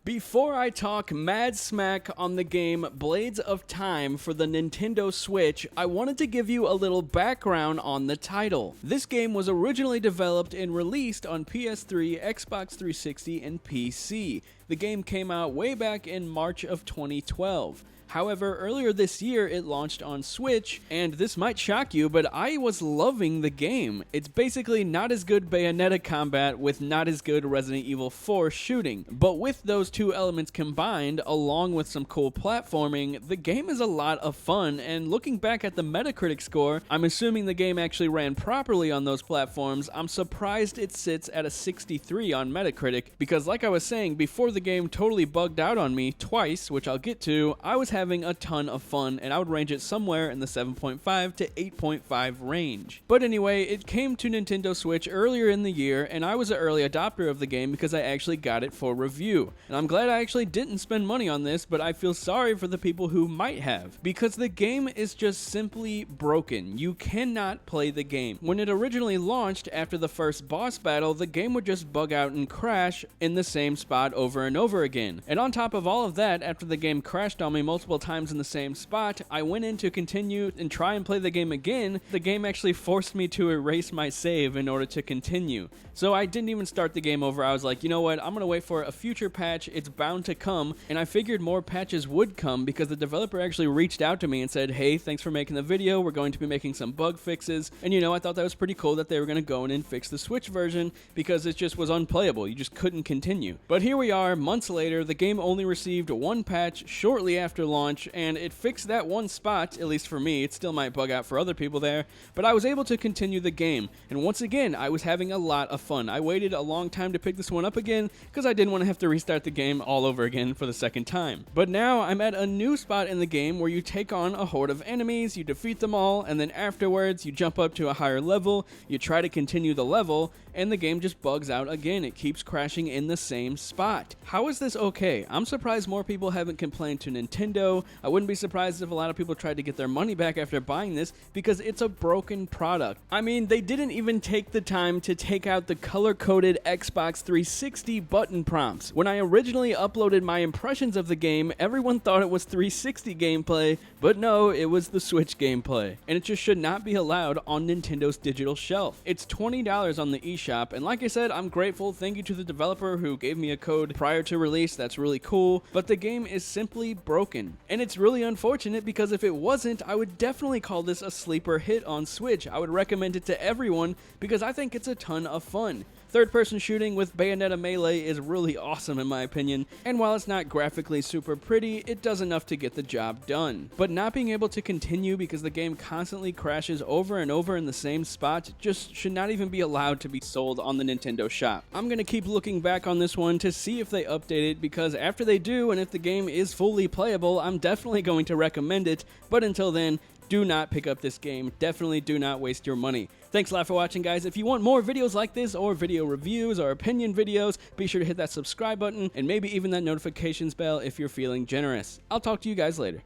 Before I talk mad smack on the game Blades of Time for the Nintendo Switch, I wanted to give you a little background on the title. This game was originally developed and released on PS3, Xbox 360, and PC. The game came out way back in March of 2012. However, earlier this year it launched on Switch, and this might shock you, but I was loving the game. It's basically not as good Bayonetta combat with not as good Resident Evil 4 shooting, but with those two elements combined, along with some cool platforming, the game is a lot of fun, and looking back at the Metacritic score, I'm assuming the game actually ran properly on those platforms. I'm surprised it sits at a 63 on Metacritic, because like I was saying, before the game totally bugged out on me twice, which I'll get to, I was having a ton of fun, and I would range it somewhere in the 7.5 to 8.5 range. But anyway, it came to Nintendo Switch earlier in the year, and I was an early adopter of the game because I actually got it for review. And I'm glad I actually didn't spend money on this, but I feel sorry for the people who might have, because the game is just simply broken. You cannot play the game. When it originally launched after the first boss battle, the game would just bug out and crash in the same spot over and over again. And on top of all of that, after the game crashed on me multiple times in the same spot, I went in to continue and try and play the game again. The game actually forced me to erase my save in order to continue. So I didn't even start the game over. I was like, you know what, I'm gonna wait for a future patch. It's bound to come. And I figured more patches would come because the developer actually reached out to me and said, hey, thanks for making the video. We're going to be making some bug fixes. And you know, I thought that was pretty cool that they were gonna go in and fix the Switch version because it just was unplayable. You just couldn't continue. But here we are, months later. The game only received one patch shortly after launch, and it fixed that one spot, at least for me. It still might bug out for other people there, but I was able to continue the game, and once again, I was having a lot of fun. I waited a long time to pick this one up again, because I didn't want to have to restart the game all over again for the second time. But now, I'm at a new spot in the game where you take on a horde of enemies, you defeat them all, and then afterwards, you jump up to a higher level, you try to continue the level, and the game just bugs out again. It keeps crashing in the same spot. How is this okay? I'm surprised more people haven't complained to Nintendo. I wouldn't be surprised if a lot of people tried to get their money back after buying this because it's a broken product. I mean, they didn't even take the time to take out the color-coded Xbox 360 button prompts. When I originally uploaded my impressions of the game, everyone thought it was 360 gameplay, but no, it was the Switch gameplay. And it just should not be allowed on Nintendo's digital shelf. It's $20 on the eShop, and like I said, I'm grateful. Thank you to the developer who gave me a code prior to release. That's really cool, but the game is simply broken. And it's really unfortunate because if it wasn't, I would definitely call this a sleeper hit on Switch. I would recommend it to everyone because I think it's a ton of fun. Third-person shooting with Bayonetta Melee is really awesome in my opinion, and while it's not graphically super pretty, it does enough to get the job done. But not being able to continue because the game constantly crashes over and over in the same spot just should not even be allowed to be sold on the Nintendo shop. I'm gonna keep looking back on this one to see if they update it, because after they do, and if the game is fully playable, I'm definitely going to recommend it, but until then, do not pick up this game. Definitely do not waste your money. Thanks a lot for watching, guys. If you want more videos like this, or video reviews, or opinion videos, be sure to hit that subscribe button, and maybe even that notifications bell if you're feeling generous. I'll talk to you guys later.